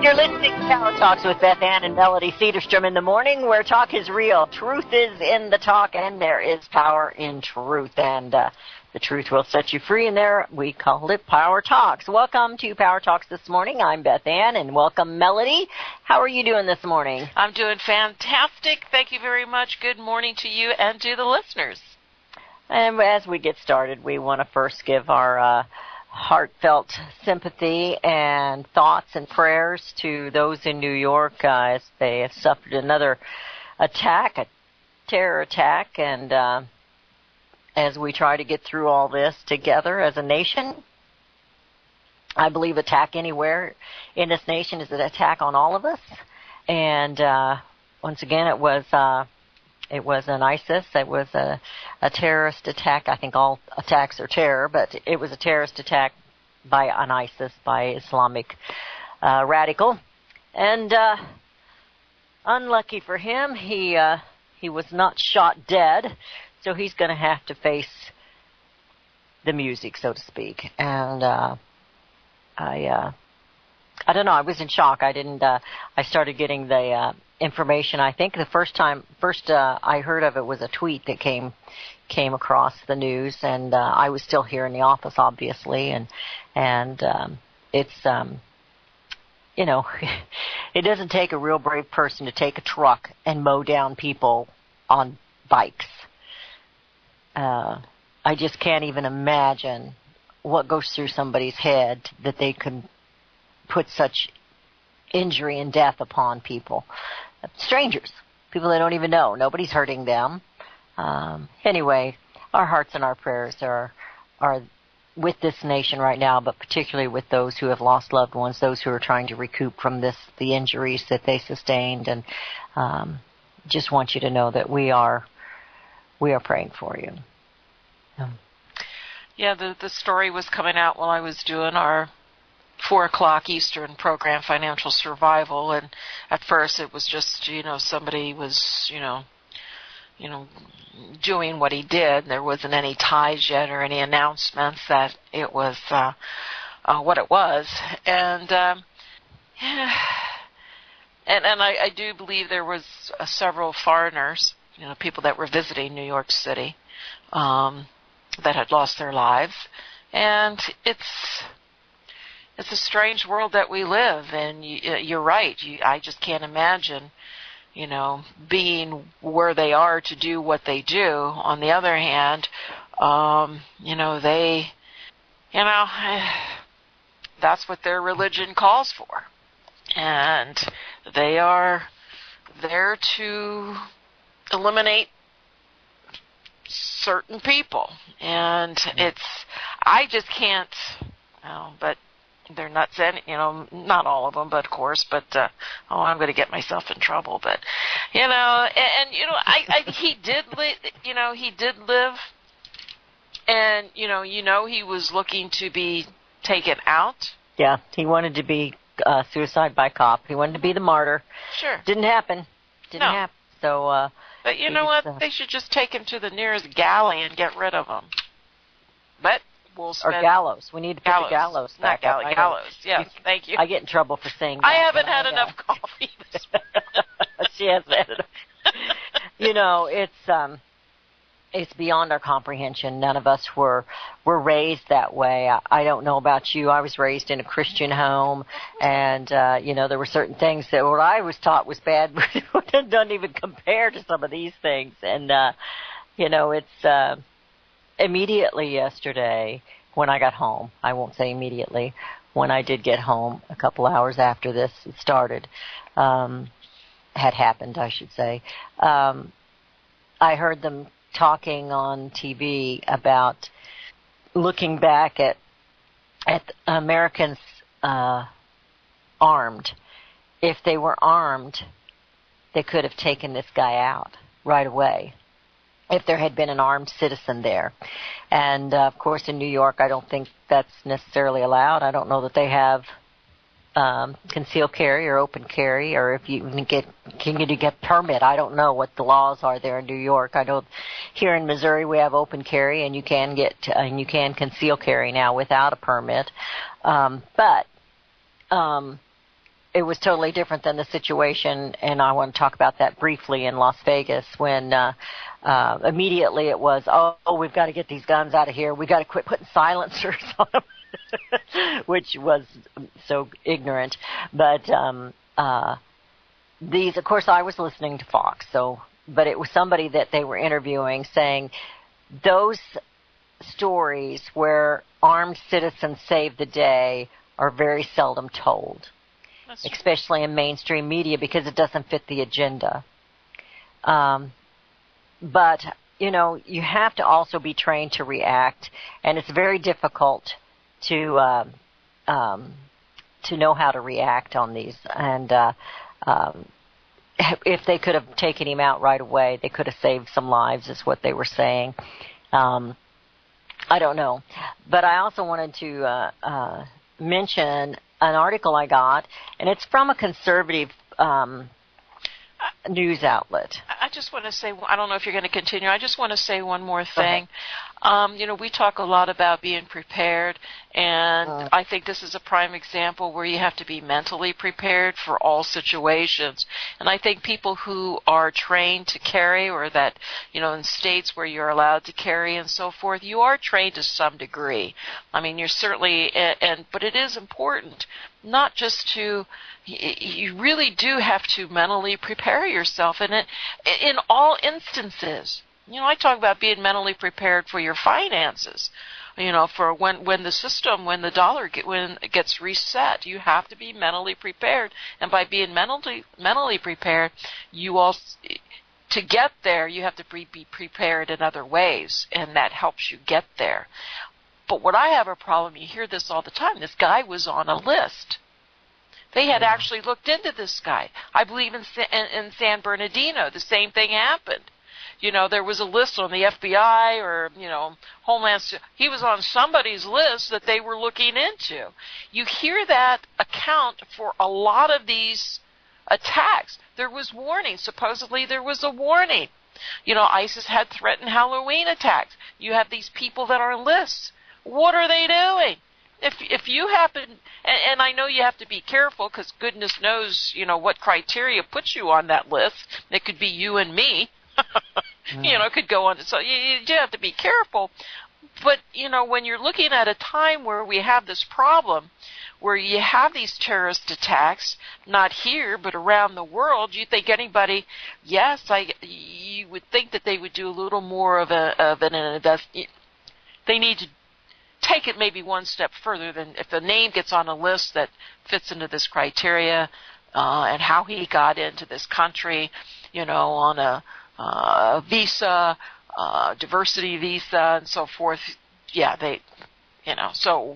You're listening to Power Talks with Beth Ann and Melody Cederstrom in the morning, where talk is real. Truth is in the talk, and there is power in truth. And the truth will set you free. And there, we called it Power Talks. Welcome to Power Talks this morning. I'm Beth Ann, and welcome, Melody. How are you doing this morning? I'm doing fantastic. Thank you very much. Good morning to you and to the listeners. And as we get started, we want to first give our heartfelt sympathy and thoughts and prayers to those in New York as they have suffered another attack, a terror attack, and as we try to get through all this together as a nation. I believe attack anywhere in this nation is an attack on all of us, and once again it was an ISIS. It was a terrorist attack. I think all attacks are terror, but it was a terrorist attack by an ISIS, by Islamic radical. And unlucky for him, he was not shot dead, so he's going to have to face the music, so to speak. And I don't know. I was in shock. I started getting the information. I think the first I heard of it was a tweet that came across the news, and I was still here in the office, obviously, and it's it doesn't take a real brave person to take a truck and mow down people on bikes. I just can't even imagine what goes through somebody's head that they could put such injury and death upon people. Strangers, people they don't even know. Nobody's hurting them. Anyway, our hearts and our prayers are with this nation right now, but particularly with those who have lost loved ones, those who are trying to recoup from the injuries that they sustained. And just want you to know that we are praying for you. Yeah, the story was coming out while I was doing our 4 o'clock Eastern program, Financial Survival, and at first it was just, somebody was, doing what he did. There wasn't any ties yet or any announcements that it was what it was. And I do believe there was several foreigners, people that were visiting New York City, that had lost their lives. And it's a strange world that we live in. You're right. I just can't imagine, being where they are to do what they do. On the other hand, that's what their religion calls for. And they are there to eliminate certain people. And I just can't, but they're nuts, and not all of them, but of course. But I'm going to get myself in trouble. But he did live, and he was looking to be taken out. Yeah, he wanted to be suicide by cop. He wanted to be the martyr. Sure, didn't happen. Didn't happen. So. But you know what? They should just take him to the nearest galley and get rid of him. But. Or gallows. We need to put the gallows back up. Gallows. Yes, thank you. I get in trouble for saying that. I haven't had enough coffee this morning. She hasn't had enough. It's beyond our comprehension. None of us were raised that way. I don't know about you. I was raised in a Christian home, and there were certain things that what I was taught was bad, but it doesn't even compare to some of these things. And it's. Immediately yesterday, when I got home, I won't say immediately, when I did get home, a couple hours after this started, had happened, I should say, I heard them talking on TV about looking back at Americans armed. If they were armed, they could have taken this guy out right away if there had been an armed citizen there. And, of course, in New York, I don't think that's necessarily allowed. I don't know that they have concealed carry or open carry, or if you can you get permit. I don't know what the laws are there in New York. I know here in Missouri we have open carry, and you can conceal carry now without a permit. But it was totally different than the situation, and I want to talk about that briefly in Las Vegas when immediately it was, we've got to get these guns out of here. We've got to quit putting silencers on them, which was so ignorant. But these, of course, I was listening to Fox, but it was somebody that they were interviewing saying those stories where armed citizens saved the day are very seldom told, especially in mainstream media, because it doesn't fit the agenda. But, you have to also be trained to react, and it's very difficult to know how to react on these. And if they could have taken him out right away, they could have saved some lives, is what they were saying. I don't know. But I also wanted to mention an article I got, and it's from a conservative news outlet. I just want to say, I don't know if you're going to continue. I just want to say one more thing. We talk a lot about being prepared, and I think this is a prime example where you have to be mentally prepared for all situations. And I think people who are trained to carry, or that, in states where you're allowed to carry and so forth, you are trained to some degree. I mean, you're certainly, but it is important not just to, you really do have to mentally prepare yourself in all instances. I talk about being mentally prepared for your finances. For when the dollar gets reset, you have to be mentally prepared. And by being mentally prepared, you also, to get there, you have to be prepared in other ways, and that helps you get there. But what I have a problem, you hear this all the time, this guy was on a list. They had actually looked into this guy. I believe in San Bernardino, the same thing happened. There was a list on the FBI or, Homeland Security. He was on somebody's list that they were looking into. You hear that account for a lot of these attacks. There was warning. Supposedly there was a warning. ISIS had threatened Halloween attacks. You have these people that are on lists. What are they doing? If you happen, and I know you have to be careful because goodness knows, what criteria puts you on that list. It could be you and me. It could go on. So you have to be careful. But, when you're looking at a time where we have this problem, where you have these terrorist attacks, not here, but around the world, you think anybody, you would think that they would do a little more of an investigation. They need to take it maybe one step further than if a name gets on a list that fits into this criteria, and how he got into this country, on a visa, diversity visa, and so forth. So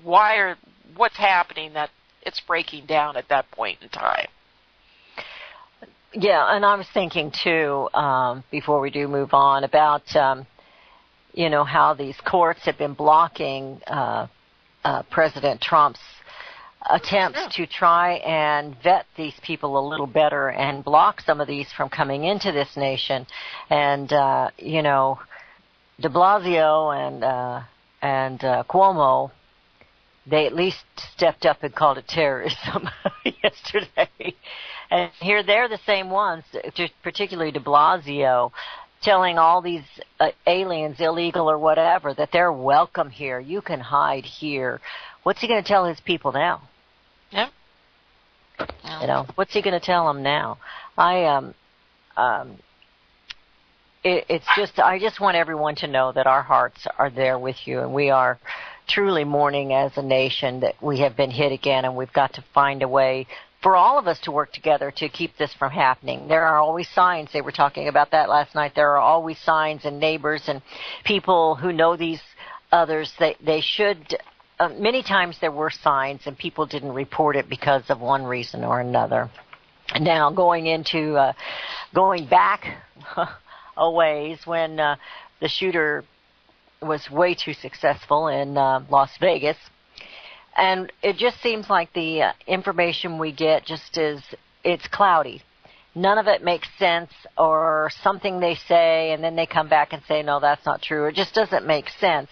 what's happening that it's breaking down at that point in time? Yeah, and I was thinking too, before we do move on, about how these courts have been blocking President Trump's attempts to try and vet these people a little better and block some of these from coming into this nation. And, de Blasio and Cuomo, they at least stepped up and called it terrorism yesterday. And here they're the same ones, particularly de Blasio, telling all these aliens, illegal or whatever, that they're welcome here. You can hide here. What's he going to tell his people now? Yeah. What's he going to tell them now? I just want everyone to know that our hearts are there with you, and we are truly mourning as a nation that we have been hit again, and we've got to find a way for all of us to work together to keep this from happening. There are always signs. They were talking about that last night. There are always signs, and neighbors and people who know these others, they should. Many times there were signs, and people didn't report it because of one reason or another. Now, going back a ways, when the shooter was way too successful in Las Vegas, and it just seems like the information we get it's cloudy. None of it makes sense, or something they say, and then they come back and say, no, that's not true. It just doesn't make sense.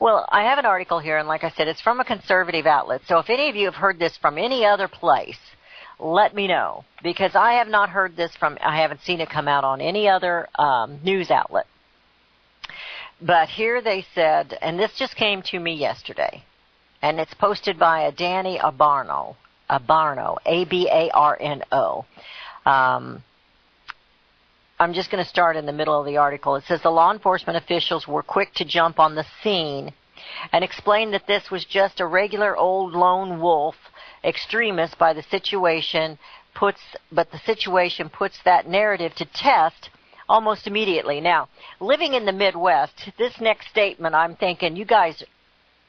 Well, I have an article here, and like I said, it's from a conservative outlet. So if any of you have heard this from any other place, let me know, because I have not heard this I haven't seen it come out on any other news outlet. But here they said, and this just came to me yesterday, and it's posted by a Danny Abarno, A-B-A-R-N-O. I'm just going to start in the middle of the article. It says the law enforcement officials were quick to jump on the scene and explain that this was just a regular old lone wolf extremist but the situation puts that narrative to test almost immediately. Now, living in the Midwest, this next statement, I'm thinking, you guys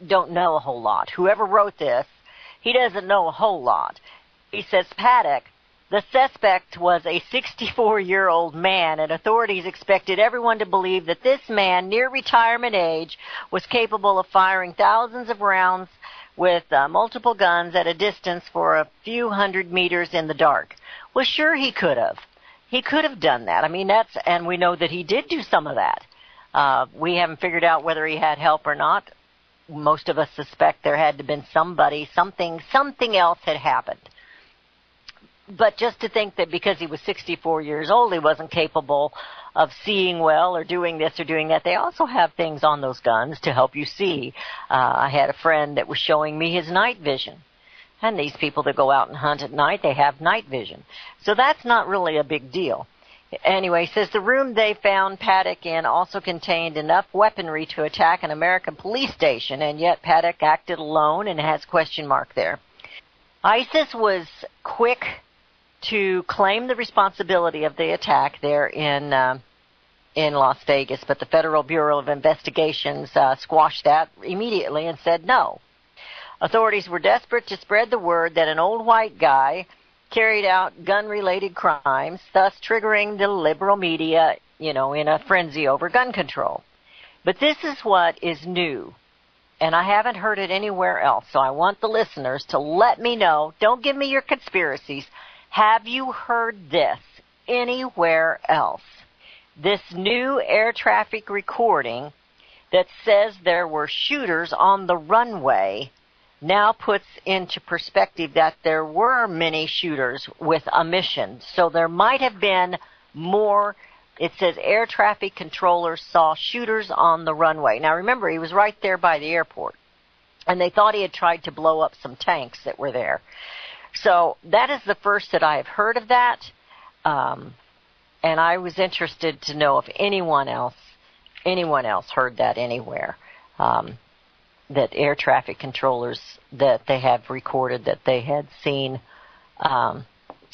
don't know a whole lot. Whoever wrote this, he doesn't know a whole lot. He says, Paddock, the suspect was a 64-year-old man, and authorities expected everyone to believe that this man, near retirement age, was capable of firing thousands of rounds with multiple guns at a distance for a few hundred meters in the dark. Well, sure he could have. He could have done that. I mean, and we know that he did do some of that. We haven't figured out whether he had help or not. Most of us suspect there had to have been something else had happened. But just to think that because he was 64 years old, he wasn't capable of seeing well or doing this or doing that. They also have things on those guns to help you see. I had a friend that was showing me his night vision. And these people that go out and hunt at night, they have night vision. So that's not really a big deal. Anyway, says the room they found Paddock in also contained enough weaponry to attack an American police station, and yet Paddock acted alone and has question mark there. ISIS was quick to claim the responsibility of the attack there in Las Vegas, but the Federal Bureau of Investigations squashed that immediately and said no. Authorities were desperate to spread the word that an old white guy carried out gun-related crimes, thus triggering the liberal media, in a frenzy over gun control. But this is what is new, and I haven't heard it anywhere else, so I want the listeners to let me know. Don't give me your conspiracies. Have you heard this anywhere else? This new air traffic recording that says there were shooters on the runway now puts into perspective that there were many shooters with a mission. So there might have been more. It says air traffic controllers saw shooters on the runway. Now remember, he was right there by the airport, and they thought he had tried to blow up some tanks that were there. So that is the first that I have heard of that, and I was interested to know if anyone else heard that anywhere. That air traffic controllers that they have recorded that they had seen, and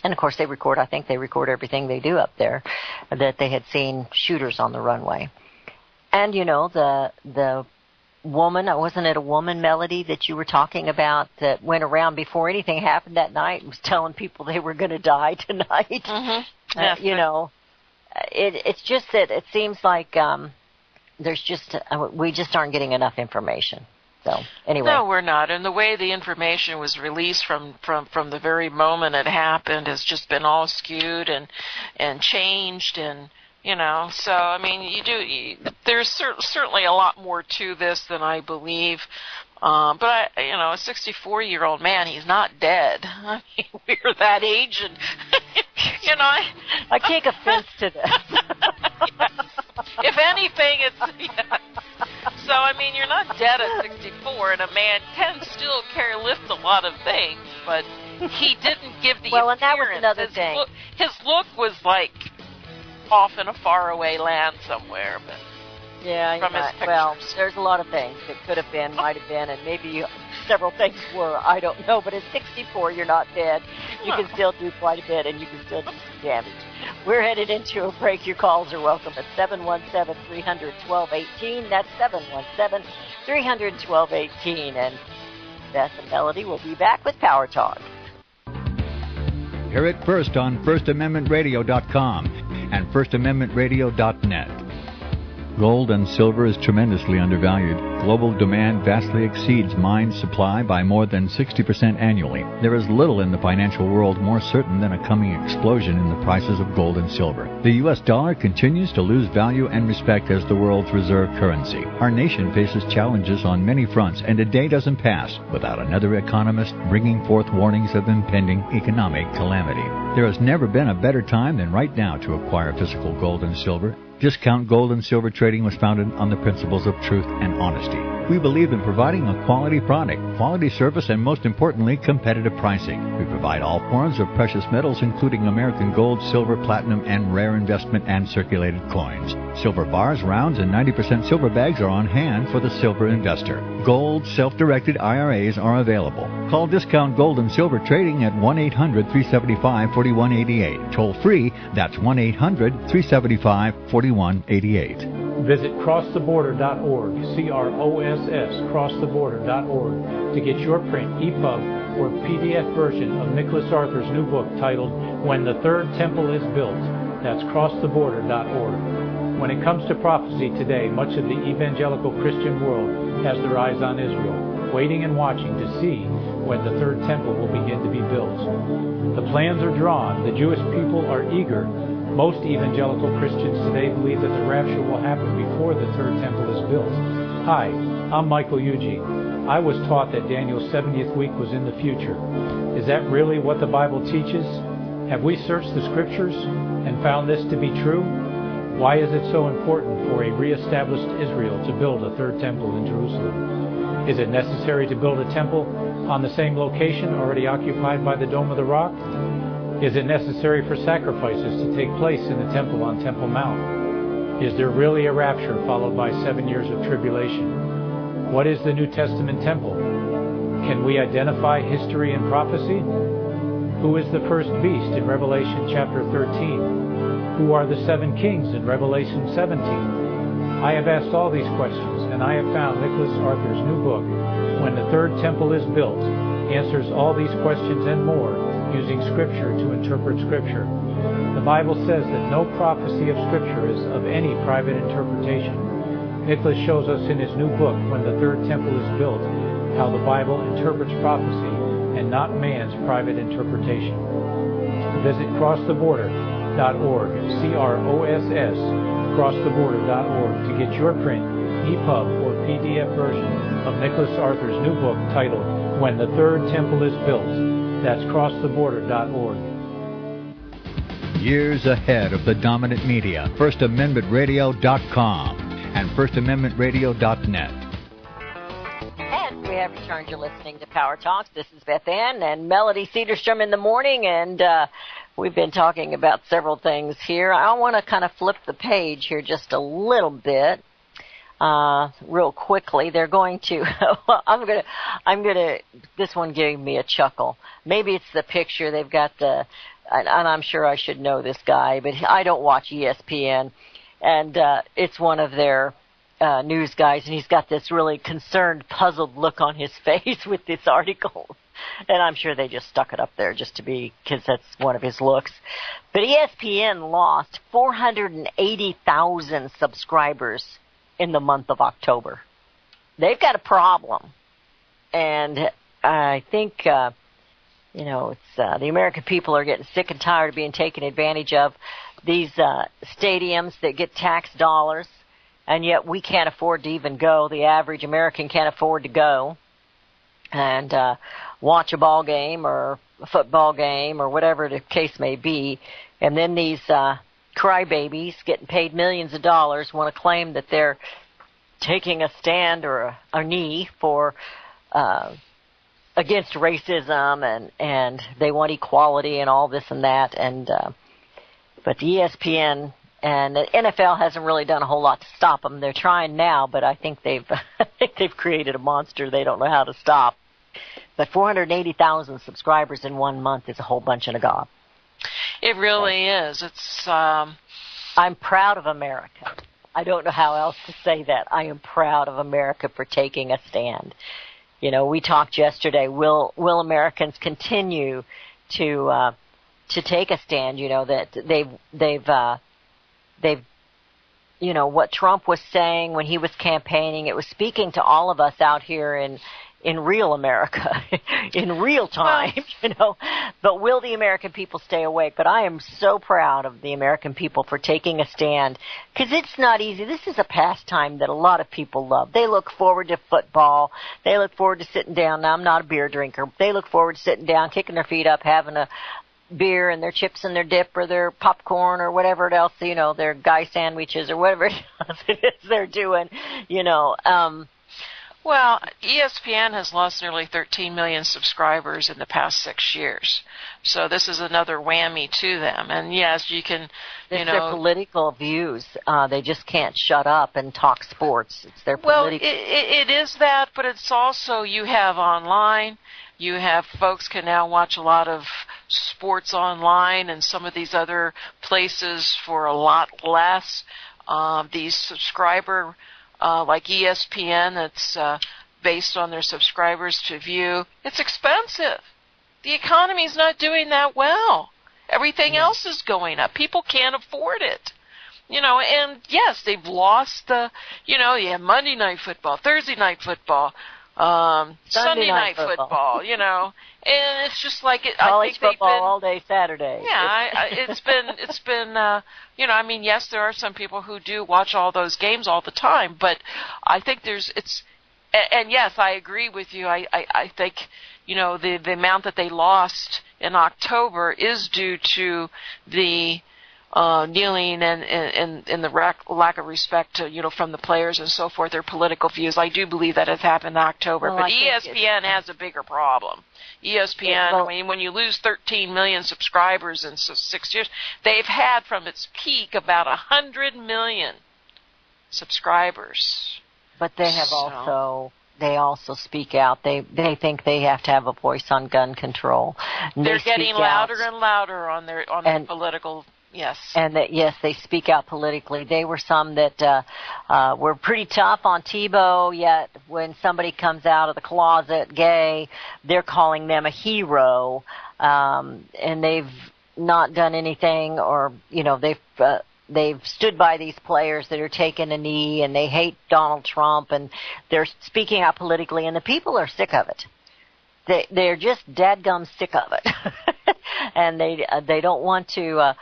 of course I think they record everything they do up there, that they had seen shooters on the runway. And the woman, wasn't it a woman, Melody, that you were talking about that went around before anything happened that night and was telling people they were going to die tonight? Mm-hmm. Yes, it's just that it seems like we just aren't getting enough information. So anyway. No, we're not. And the way the information was released from the very moment it happened has just been all skewed and changed, and so I mean, there's certainly a lot more to this than I believe. But a 64-year-old man, he's not dead. I mean, we're that age, and I take offense to this. Yes. If anything, it's So I mean, you're not dead at 64, and a man can still lift a lot of things, but he didn't give the appearance. And that was another thing. His look was like off in a faraway land somewhere, but. Yeah, from his pictures. Well, there's a lot of things that could have been, might have been, and maybe several things were. I don't know, but at 64, you're not dead. You can still do quite a bit, and you can still do some damage. We're headed into a break. Your calls are welcome at 717-300-1218. That's 717-300-1218. And Beth and Melody will be back with Power Talk. Hear it first on FirstAmendmentRadio.com and FirstAmendmentRadio.net. Gold and silver is tremendously undervalued. Global demand vastly exceeds mine supply by more than 60% annually. There is little in the financial world more certain than a coming explosion in the prices of gold and silver. The U.S. dollar continues to lose value and respect as the world's reserve currency. Our nation faces challenges on many fronts, and a day doesn't pass without another economist bringing forth warnings of impending economic calamity. There has never been a better time than right now to acquire physical gold and silver. Discount Gold and Silver Trading was founded on the principles of truth and honesty. We believe in providing a quality product, quality service, and most importantly, competitive pricing. We provide all forms of precious metals, including American gold, silver, platinum, and rare investment and circulated coins. Silver bars, rounds, and 90% silver bags are on hand for the silver investor. Gold self-directed IRAs are available. Call Discount Gold and Silver Trading at 1-800-375-4188. Toll free, that's 1-800-375-4188. Visit crosstheborder.org, CROSS, crosstheborder.org, to get your print, EPUB, or PDF version of Nicholas Arthur's new book titled When the Third Temple is Built. That's crosstheborder.org. When it comes to prophecy today, much of the evangelical Christian world has their eyes on Israel, waiting and watching to see when the third temple will begin to be built. The plans are drawn. The Jewish people are eager. Most evangelical Christians today believe that the rapture will happen before the third temple is built. Hi, I'm Michael Yuji. I was taught that Daniel's 70th week was in the future. Is that really what the Bible teaches? Have we searched the Scriptures and found this to be true? Why is it so important for a reestablished Israel to build a third temple in Jerusalem? Is it necessary to build a temple on the same location already occupied by the Dome of the Rock? Is it necessary for sacrifices to take place in the temple on Temple Mount? Is there really a rapture followed by 7 years of tribulation? What is the New Testament temple? Can we identify history and prophecy? Who is the first beast in Revelation chapter 13? Who are the 7 kings in Revelation 17? I have asked all these questions, and I have found Nicholas Arthur's new book, When the Third Temple is Built, answers all these questions and more, using Scripture to interpret Scripture. The Bible says that no prophecy of Scripture is of any private interpretation. Nicholas shows us in his new book, When the Third Temple is Built, how the Bible interprets prophecy and not man's private interpretation. Visit crosstheborder.org, CROSS, crosstheborder.org, to get your print, EPUB, or PDF version of Nicholas Arthur's new book titled When the Third Temple is Built. That's crosstheborder.org. Years ahead of the dominant media, FirstAmendmentRadio.com and FirstAmendmentRadio.net. And we have returned. You're listening to Power Talks. This is Beth Ann and Melody Cedarstrom in the morning, and we've been talking about several things here. I want to kind of flip the page here just a little bit. Real quickly, they're going to, this one gave me a chuckle. Maybe it's the picture. They've got and I'm sure I should know this guy, but I don't watch ESPN, and it's one of their news guys, and he's got this really concerned, puzzled look on his face with this article. And I'm sure they just stuck it up there just to be, because that's one of his looks. But ESPN lost 480,000 subscribers in the month of October. They've got a problem. And I think, it's the American people are getting sick and tired of being taken advantage of. These stadiums that get tax dollars, and yet we can't afford to even go. The average American can't afford to go and watch a ball game or a football game or whatever the case may be. And then these crybabies getting paid millions of dollars want to claim that they're taking a stand or a knee for against racism, and they want equality and all this and that. And but the ESPN and the NFL hasn't really done a whole lot to stop them. They're trying now, but I think they've created a monster they don't know how to stop. But 480,000 subscribers in 1 month is a whole bunch in a gob. It really is. It's. I'm proud of America. I don't know how else to say that. I am proud of America for taking a stand. We talked yesterday. Will Americans continue to take a stand? That they've what Trump was saying when he was campaigning. It was speaking to all of us out here in real America, in real time, But will the American people stay awake? But I am so proud of the American people for taking a stand, because it's not easy. This is a pastime that a lot of people love. They look forward to football. They look forward to sitting down. Now, I'm not a beer drinker. They look forward to sitting down, kicking their feet up, having a beer and their chips and their dip or their popcorn or whatever else, their guy sandwiches or whatever it is they're doing, Well, ESPN has lost nearly 13 million subscribers in the past 6 years. So this is another whammy to them. And yes, you can, It's their political views. They just can't shut up and talk sports. It's their political. Well, it is that, but it's also you have online. You have folks can now watch a lot of sports online and some of these other places for a lot less. These subscriber like ESPN, that's based on their subscribers to view, it's expensive. The economy's not doing that well. Everything else is going up. People can't afford it. And yes, they've lost you have Monday night football, Thursday night football, Sunday night football, and it's just like it. College I think football they've been, all day Saturday. Yeah, it's been, yes, there are some people who do watch all those games all the time, but I think and yes, I agree with you. I think, the amount that they lost in October is due to the kneeling and the lack of respect to, from the players and so forth, their political views. I do believe that has happened in October, but ESPN has a bigger problem. ESPN, when you lose 13 million subscribers in 6 years, they've had from its peak about 100 million subscribers. But they have they also speak out. They think they have to have a voice on gun control. They're getting louder and louder on their political. Yes. And they speak out politically. They were some that were pretty tough on Tebow, yet when somebody comes out of the closet gay, they're calling them a hero, and they've not done anything, or, they've stood by these players that are taking a knee, and they hate Donald Trump, and they're speaking out politically, and the people are sick of it. They're just dadgum sick of it. And they don't want to...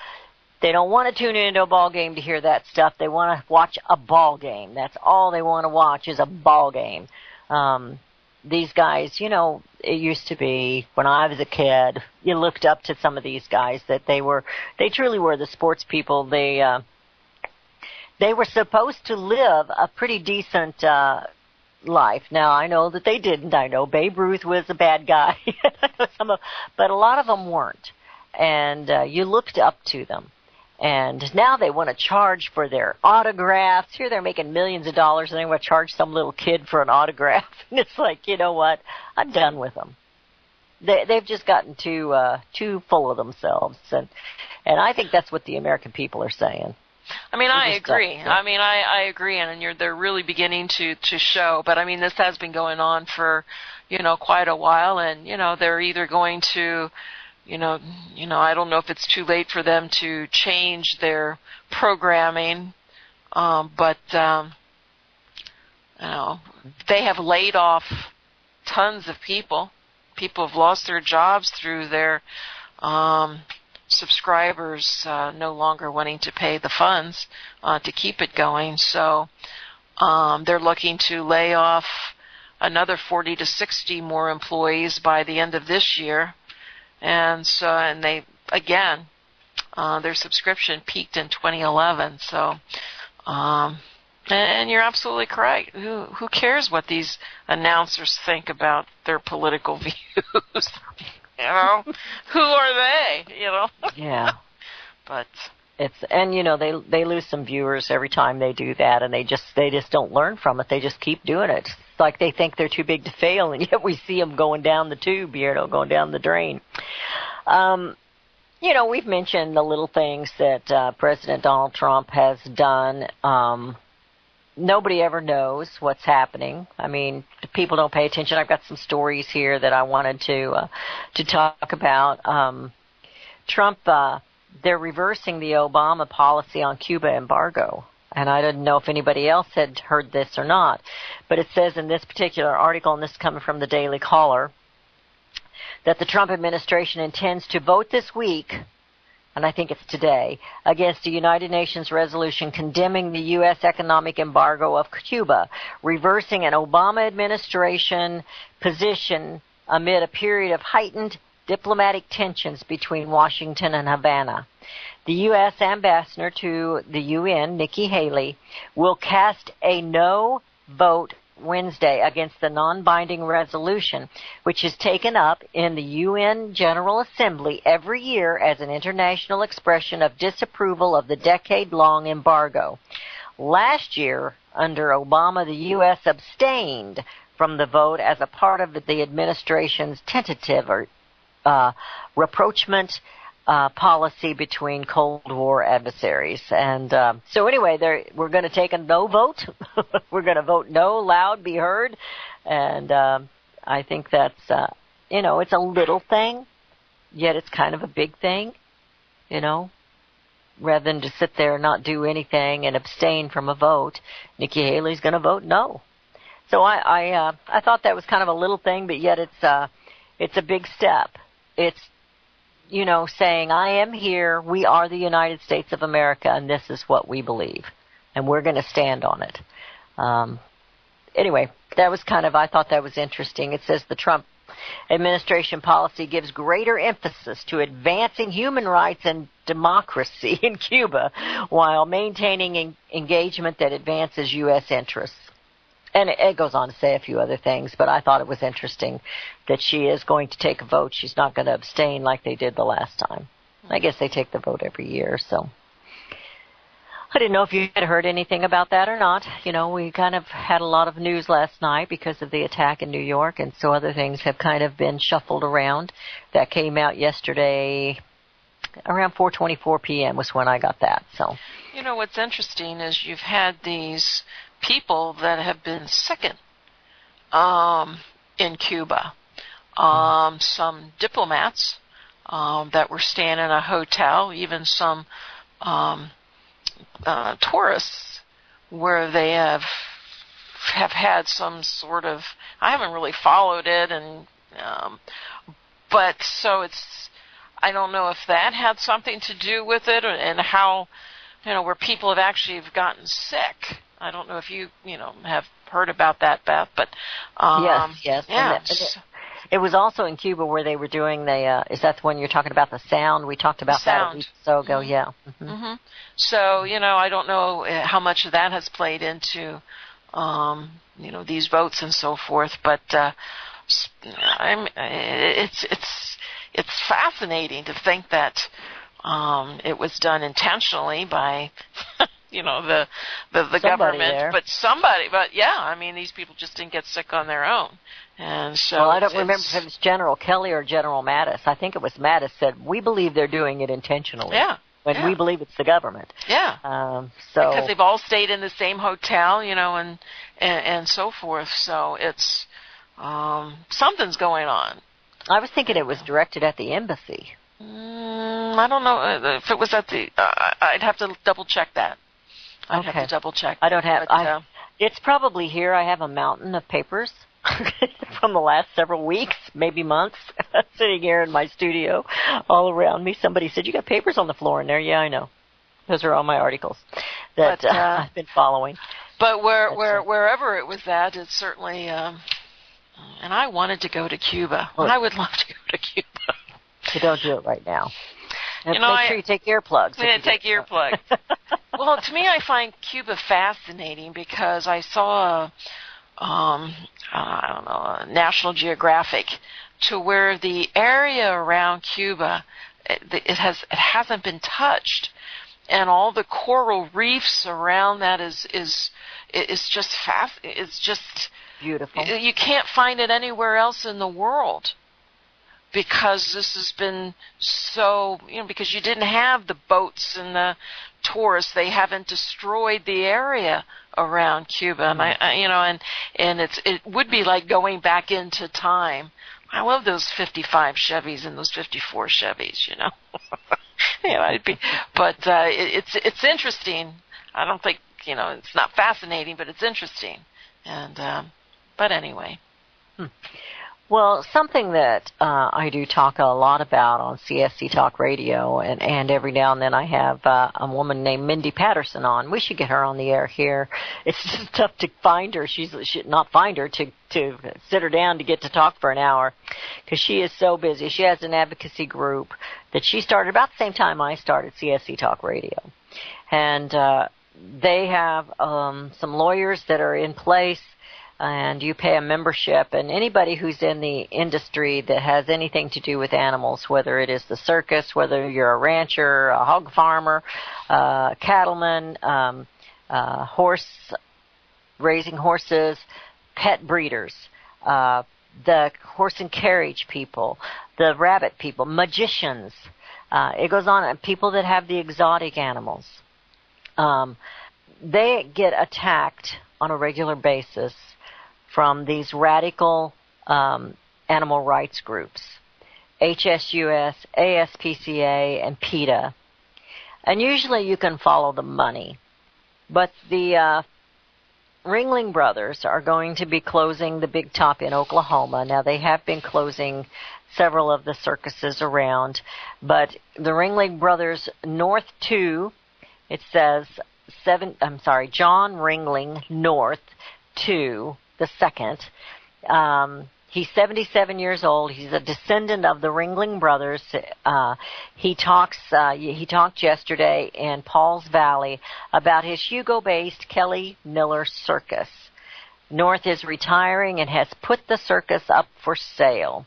They don't want to tune into a ball game to hear that stuff. They want to watch a ball game. That's all they want to watch is a ball game. These guys, it used to be when I was a kid, you looked up to some of these guys that they truly were the sports people. They were supposed to live a pretty decent life. Now, I know that they didn't. I know Babe Ruth was a bad guy, but a lot of them weren't. And you looked up to them. And now they want to charge for their autographs. Here they're making millions of dollars, and they want to charge some little kid for an autograph. And it's like, you know what? I'm done with them. They've just gotten too full of themselves, and I think that's what the American people are saying. I mean, I agree. I agree, and they're really beginning to show. But I mean, this has been going on for quite a while, and they're either going to. I don't know if it's too late for them to change their programming, but they have laid off tons of people. People have lost their jobs through their subscribers no longer wanting to pay the funds to keep it going. So they're looking to lay off another 40 to 60 more employees by the end of this year. And they again, their subscription peaked in 2011. So, and you're absolutely correct. Who cares what these announcers think about their political views? Who are they? Yeah. But they lose some viewers every time they do that, and they just don't learn from it. They just keep doing it. It's like they think they're too big to fail, and yet we see them going down the tube, going down the drain. We've mentioned the little things that President Donald Trump has done. Nobody ever knows what's happening. I mean, people don't pay attention. I've got some stories here that I wanted to talk about. Trump, they're reversing the Obama policy on Cuba embargo. and I didn't know if anybody else had heard this or not, but it says in this particular article, and this is coming from the Daily Caller, that the Trump administration intends to vote this week, and I think it's today, against a United Nations resolution condemning the U.S. economic embargo of Cuba, reversing an Obama administration position amid a period of heightened diplomatic tensions between Washington and Havana. The U.S. ambassador to the UN, Nikki Haley, will cast a no vote Wednesday against the non-binding resolution, which is taken up in the UN General Assembly every year as an international expression of disapproval of the decade-long embargo. Last year, under Obama, the U.S. abstained from the vote as a part of the administration's tentative rapprochement policy between Cold War adversaries. And so anyway, we're going to take a no vote. We're going to vote no, loud, be heard. And I think that's, it's a little thing, yet it's kind of a big thing, rather than to sit there and not do anything and abstain from a vote. Nikki Haley's going to vote no. So I thought that was kind of a little thing, but yet it's a big step. It's, saying, I am here, we are the United States of America, and this is what we believe, and we're going to stand on it. Anyway, that was I thought that was interesting. It says the Trump administration policy gives greater emphasis to advancing human rights and democracy in Cuba while maintaining engagement that advances U.S. interests. And it goes on to say a few other things, but I thought it was interesting that she is going to take a vote. She's not going to abstain like they did the last time. I guess they take the vote every year, so. I didn't know if you had heard anything about that or not. We kind of had a lot of news last night because of the attack in New York, and so other things have kind of been shuffled around. That came out yesterday around 4:24 p.m. was when I got that. So. What's interesting is you've had these people that have been sickened in Cuba. Some diplomats that were staying in a hotel, even some tourists where they have had some sort of, I haven't really followed it, and but so it's, I don't know if that had something to do with it, and how, where people have actually gotten sick. I don't know if you have heard about that, Beth, but yes. Yeah. It was also in Cuba where they were doing is that the one you're talking about, the sound? We talked about that a week or so ago, yeah. Mm-hmm. Mm-hmm. So, I don't know how much of that has played into, these votes and so forth, but it's fascinating to think that it was done intentionally by the government, these people just didn't get sick on their own. And so, well, I don't remember if it was General Kelly or General Mattis. I think it was Mattis said, we believe they're doing it intentionally. Yeah. When we believe it's the government. Yeah. So because they've all stayed in the same hotel, and so forth. So it's something's going on. I was thinking it was directed at the embassy. I don't know if it was at the. I'd have to double check that. I'd have to double check. I don't have. It's probably here. I have a mountain of papers from the last several weeks, maybe months, sitting here in my studio, all around me. Somebody said, "You got papers on the floor in there?" Yeah, I know. Those are all my articles that I've been following. But wherever it was at, it's certainly. And I wanted to go to Cuba. Well, I would love to go to Cuba. So don't do it right now. Make sure you take earplugs. Yeah, take earplugs. Well, to me, I find Cuba fascinating because I saw a National Geographic to where the area around Cuba it hasn't been touched, and all the coral reefs around that is just it's just beautiful. You can't find it anywhere else in the world. Because this has been so, because you didn't have the boats and the tourists, they haven't destroyed the area around Cuba, and it would be like going back into time. I love those 55 Chevys and those 54 Chevys, but it's interesting. I don't think it's not fascinating, but it's interesting. And but anyway. Well, something that I do talk a lot about on CSC Talk Radio, and every now and then I have a woman named Mindy Patterson on. We should get her on the air here. It's just tough to find her. She not find her to sit her down to get to talk for an hour, because she is so busy. She has an advocacy group that she started about the same time I started CSC Talk Radio, and they have some lawyers that are in place. And you pay a membership, and anybody who's in the industry that has anything to do with animals, whether it is the circus, whether you're a rancher, a hog farmer, cattleman, raising horses, pet breeders, the horse and carriage people, the rabbit people, magicians, it goes on, people that have the exotic animals, they get attacked on a regular basis from these radical animal rights groups, HSUS, ASPCA, and PETA. And usually you can follow the money. But the Ringling Brothers are going to be closing the Big Top in Oklahoma. Now, they have been closing several of the circuses around. But the Ringling Brothers North 2, it says, John Ringling North 2, the second. He's 77 years old. He's a descendant of the Ringling Brothers. He talked yesterday in Paul's Valley about his Hugo-based Kelly Miller Circus. North is retiring and has put the circus up for sale.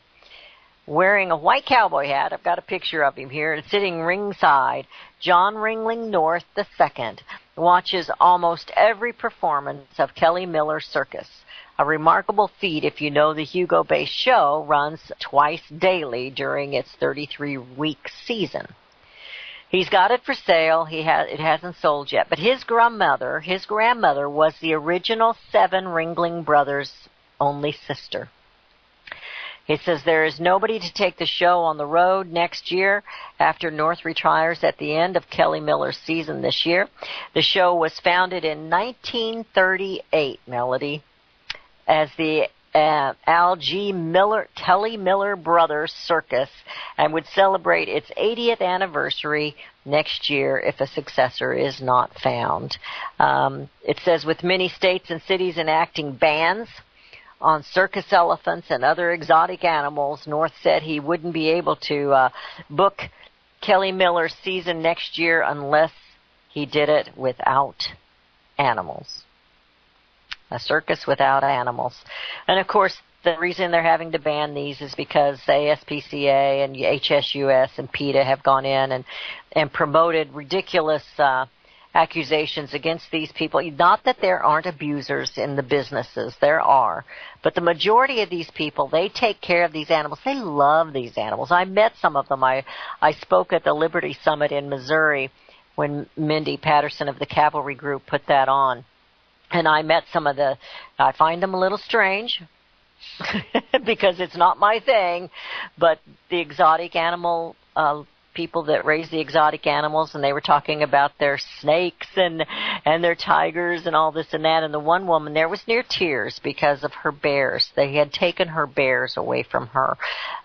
Wearing a white cowboy hat, I've got a picture of him here, and sitting ringside, John Ringling North II watches almost every performance of Kelly Miller Circus. A remarkable feat if you know the Hugo-based show runs twice daily during its 33-week season. He's got it for sale. It hasn't sold yet. But his grandmother was the original 7 Ringling Brothers' only sister. He says there is nobody to take the show on the road next year after North retires at the end of Kelly Miller's season this year. The show was founded in 1938, Melody, as the Kelly Miller Brothers Circus, and would celebrate its 80th anniversary next year if a successor is not found. It says with many states and cities enacting bans on circus elephants and other exotic animals, North said he wouldn't be able to book Kelly Miller's season next year unless he did it without animals. A circus without animals. And, of course, the reason they're having to ban these is because ASPCA and HSUS and PETA have gone in and promoted ridiculous accusations against these people. Not that there aren't abusers in the businesses. There are. But the majority of these people, they take care of these animals. They love these animals. I met some of them. I spoke at the Liberty Summit in Missouri when Mindy Patterson of the Cavalry Group put that on. And I met some of I find them a little strange because it's not my thing, but the exotic animal people that raise the exotic animals, and they were talking about their snakes and their tigers and all this and that. And the one woman there was near tears because of her bears. They had taken her bears away from her.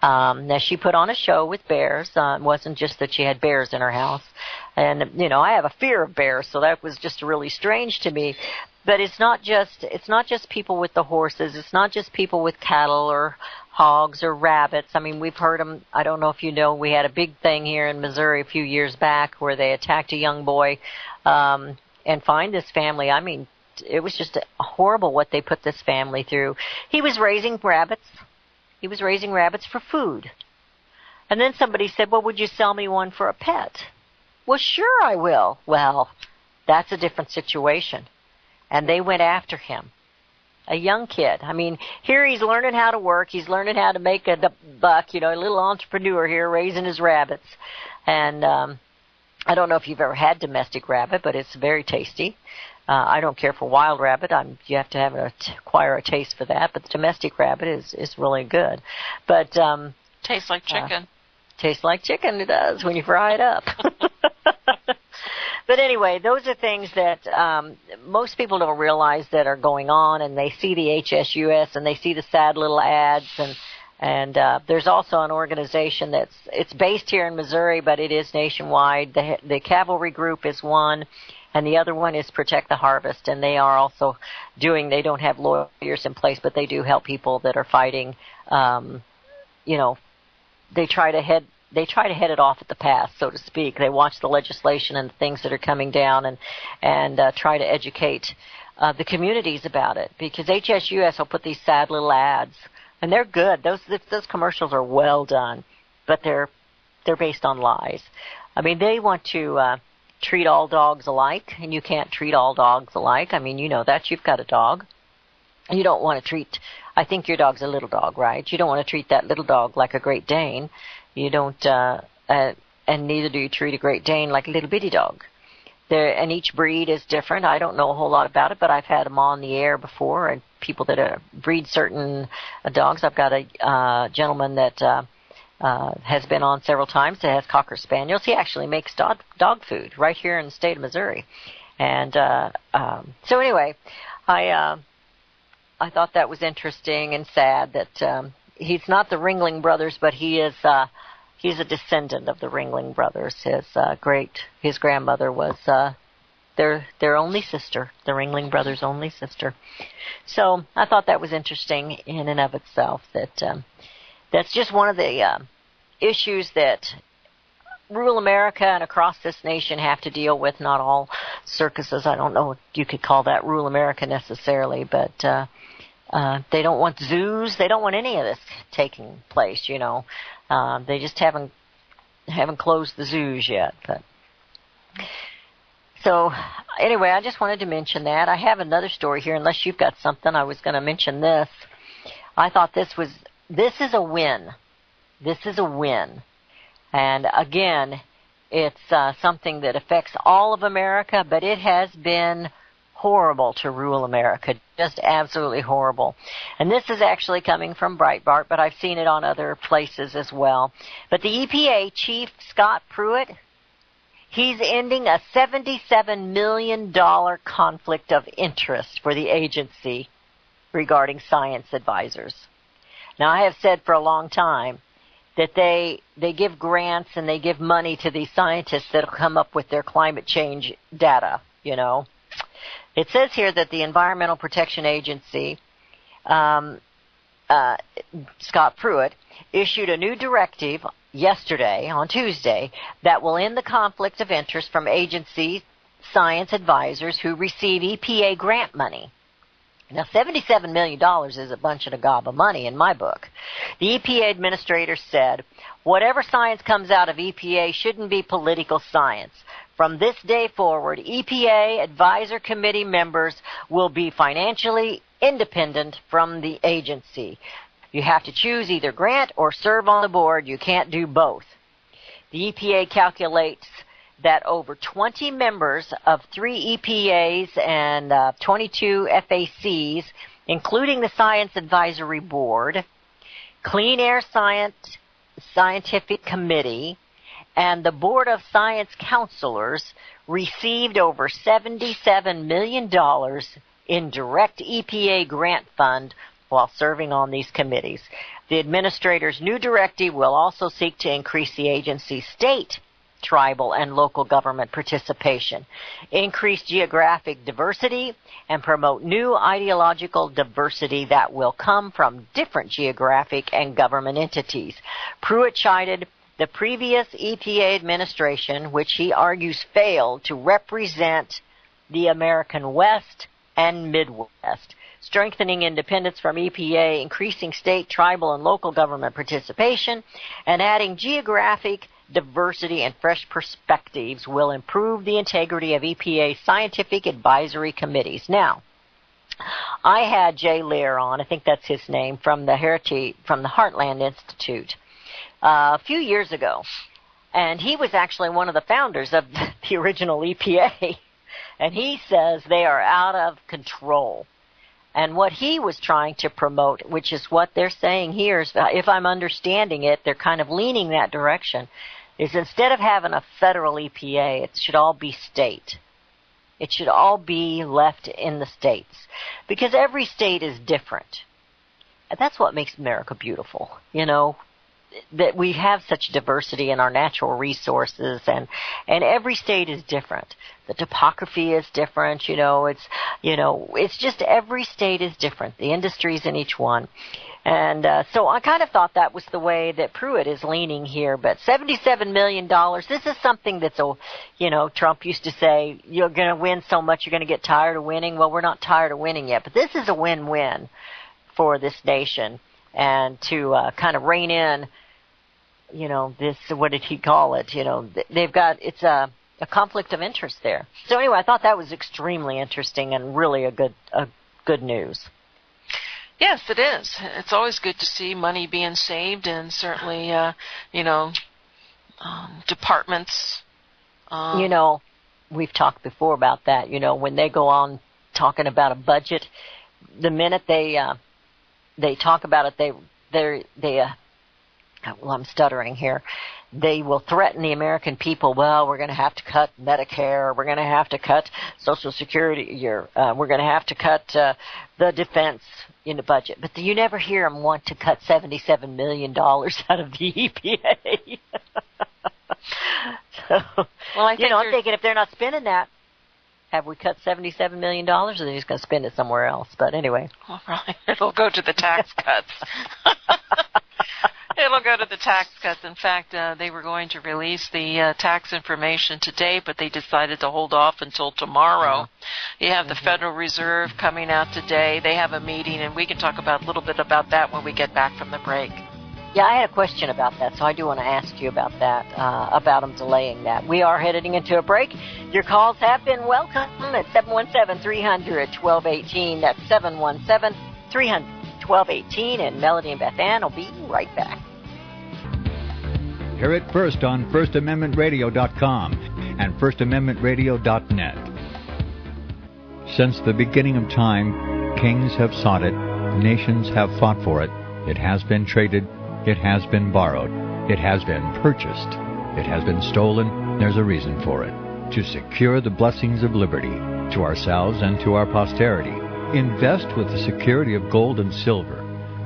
Now, she put on a show with bears. It wasn't just that she had bears in her house. And, I have a fear of bears, so that was just really strange to me. But it's not just people with the horses. It's not just people with cattle or hogs or rabbits. I mean, we've heard them. I don't know if you know, we had a big thing here in Missouri a few years back where they attacked a young boy and fined this family. I mean, it was just horrible what they put this family through. He was raising rabbits. He was raising rabbits for food. And then somebody said, well, would you sell me one for a pet? Well, sure I will. Well, that's a different situation. And they went after him. A young kid. I mean, here he's learning how to work. He's learning how to make a buck, a little entrepreneur here raising his rabbits. And I don't know if you've ever had domestic rabbit, but it's very tasty. I don't care for wild rabbit. You have to acquire a taste for that. But the domestic rabbit is really good. But tastes like chicken. Tastes like chicken, it does, when you fry it up. But anyway, those are things that most people don't realize that are going on, and they see the HSUS and they see the sad little ads, and there's also an organization it's based here in Missouri, but it is nationwide. The Cavalry Group is one, and the other one is Protect the Harvest, and they are also they don't have lawyers in place, but they do help people that are fighting. They try to head it off at the pass, so to speak. They watch the legislation and the things that are coming down and try to educate the communities about it, because HSUS will put these sad little ads, and they're good. Those commercials are well done, but they're based on lies. I mean, they want to treat all dogs alike, and you can't treat all dogs alike. I mean, you know that. You've got a dog. You don't want to treat, I think your dog's a little dog, right? You don't want to treat that little dog like a Great Dane. You don't, and neither do you treat a Great Dane like a little bitty dog. And each breed is different. I don't know a whole lot about it, but I've had them on the air before, and people that breed certain dogs. I've got a gentleman that has been on several times that has Cocker Spaniels. He actually makes dog food right here in the state of Missouri. And so anyway, I thought that was interesting and sad that he's not the Ringling Brothers, but he's a descendant of the Ringling Brothers. His grandmother was their only sister, the Ringling Brothers' only sister. So I thought that was interesting in and of itself. That's just one of the issues that rural America and across this nation have to deal with. Not all circuses. I don't know if you could call that rural America necessarily, but they don't want zoos. They don't want any of this taking place. They just haven't closed the zoos yet. But so anyway, I just wanted to mention that. I have another story here. Unless you've got something, I was going to mention this. I thought this is a win. This is a win. And again, it's something that affects all of America, but it has been horrible to rural America, just absolutely horrible. And this is actually coming from Breitbart, but I've seen it on other places as well. But the EPA chief, Scott Pruitt, he's ending a $77 million conflict of interest for the agency regarding science advisors. Now, I have said for a long time that they give grants and they give money to these scientists that will come up with their climate change data, It says here that the Environmental Protection Agency, Scott Pruitt, issued a new directive yesterday, on Tuesday, that will end the conflict of interest from agency science advisors who receive EPA grant money. Now, $77 million is a bunch of a gob of money in my book. The EPA administrator said, whatever science comes out of EPA shouldn't be political science. From this day forward, EPA advisor committee members will be financially independent from the agency. You have to choose either grant or serve on the board. You can't do both. The EPA calculates that over 20 members of 3 EPAs and 22 FACs, including the Science Advisory Board, Clean Air Scientific Committee, and the Board of Science Counselors, received over $77 million in direct EPA grant fund while serving on these committees. The administrator's new directive will also seek to increase the agency's state, tribal, and local government participation, increase geographic diversity, and promote new ideological diversity that will come from different geographic and government entities. Pruitt chided the previous EPA administration, which he argues failed to represent the American West and Midwest, strengthening independence from EPA, increasing state, tribal, and local government participation, and adding geographic diversity and fresh perspectives will improve the integrity of EPA scientific advisory committees. Now, I had Jay Lear on, I think that's his name, from the Heartland Institute a few years ago, and he was actually one of the founders of the original EPA, and he says they are out of control. And what he was trying to promote, which is what they're saying here, is, if I'm understanding it, they're kind of leaning that direction, is instead of having a federal EPA, it should all be state. It should all be left in the states, because every state is different. And that's what makes America beautiful, that we have such diversity in our natural resources, and every state is different. The topography is different, it's just every state is different. The industries in each one. And so I kind of thought that was the way that Pruitt is leaning here. But $77 million, this is something that's, Trump used to say, you're going to win so much, you're going to get tired of winning. Well, we're not tired of winning yet. But this is a win-win for this nation. And to kind of rein in, this, what did he call it? They've got, it's a conflict of interest there. So anyway, I thought that was extremely interesting and really a good news. Yes, it is. It's always good to see money being saved, and certainly, departments. We've talked before about that. When they go on talking about a budget, the minute they talk about it, I'm stuttering here. They will threaten the American people. Well, we're going to have to cut Medicare. We're going to have to cut Social Security. We're going to have to cut the defense in the budget. But you never hear them want to cut $77 million out of the EPA. I'm thinking if they're not spending that, have we cut $77 million, or are they just going to spend it somewhere else? But anyway. Well, right. It'll go to the tax cuts. It'll go to the tax cuts. In fact, they were going to release the tax information today, but they decided to hold off until tomorrow. You have the Federal Reserve coming out today. They have a meeting, and we can talk about a little bit about that when we get back from the break. Yeah, I had a question about that, so I do want to ask you about that, about them delaying that. We are heading into a break. Your calls have been welcome at 717-300-1218. That's 717-300-1218, and Melody and Beth Ann will be right back. Hear it first on FirstAmendmentRadio.com and FirstAmendmentRadio.net. Since the beginning of time, kings have sought it, nations have fought for it. It has been traded, it has been borrowed, it has been purchased, it has been stolen. There's a reason for it. To secure the blessings of liberty to ourselves and to our posterity. Invest with the security of gold and silver.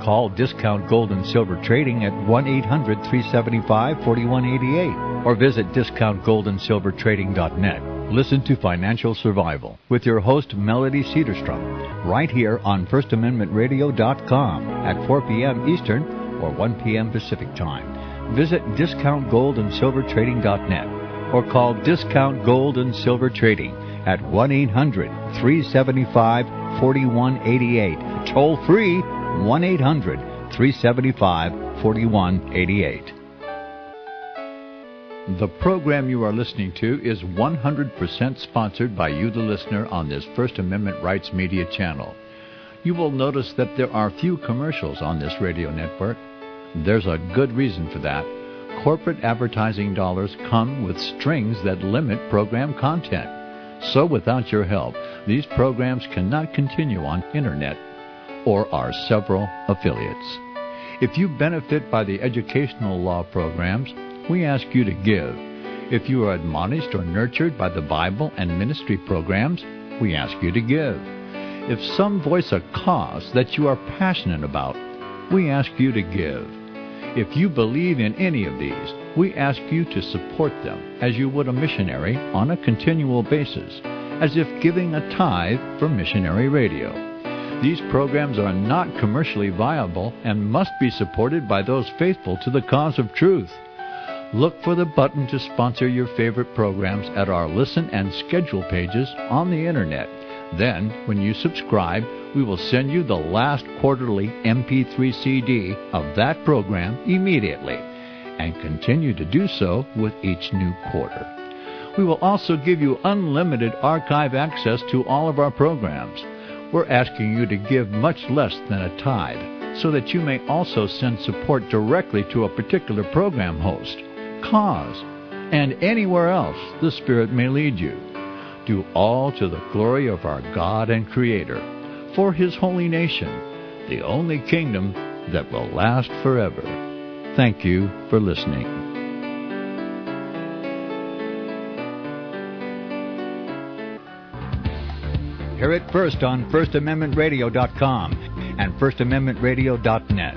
Call Discount Gold and Silver Trading at 1-800-375-4188 or visit discountgoldandsilvertrading.net. Listen to Financial Survival with your host Melody Cedarstrom right here on FirstAmendmentRadio.com at 4 p.m. Eastern or 1 p.m. Pacific Time. Visit discountgoldandsilvertrading.net or call Discount Gold and Silver Trading at 1-800-375-4188. Toll free 1-800-375-4188. The program you are listening to is 100% sponsored by you, the listener, on this First Amendment Rights Media channel. You will notice that there are few commercials on this radio network. There's a good reason for that. Corporate advertising dollars come with strings that limit program content. So without your help, these programs cannot continue on Internet or our several affiliates. If you benefit by the educational law programs, we ask you to give. If you are admonished or nurtured by the Bible and ministry programs, we ask you to give. If some voice a cause that you are passionate about, we ask you to give. If you believe in any of these, we ask you to support them as you would a missionary on a continual basis, as if giving a tithe for missionary radio. These programs are not commercially viable and must be supported by those faithful to the cause of truth. Look for the button to sponsor your favorite programs at our listen and schedule pages on the Internet. Then, when you subscribe, we will send you the last quarterly MP3 CD of that program immediately, and continue to do so with each new quarter. We will also give you unlimited archive access to all of our programs. We're asking you to give much less than a tithe, so that you may also send support directly to a particular program host, cause, and anywhere else the Spirit may lead you. Do all to the glory of our God and Creator, for His holy nation, the only kingdom that will last forever. Thank you for listening. Hear it first on FirstAmendmentRadio.com and FirstAmendmentRadio.net.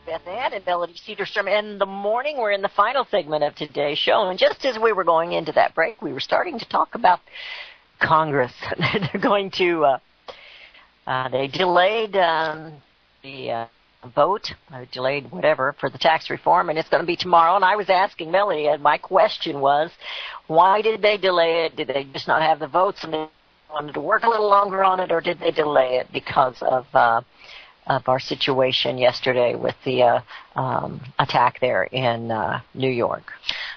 Beth Ann and Melody Cedarstrom. In the morning, we're in the final segment of today's show. And just as we were going into that break, we were starting to talk about Congress. They're going to, they delayed the vote, or delayed whatever, for the tax reform, and it's going to be tomorrow. And I was asking Melody, and my question was, why did they delay it? Did they just not have the votes and they wanted to work a little longer on it, or did they delay it because of our situation yesterday with the attack there in New York?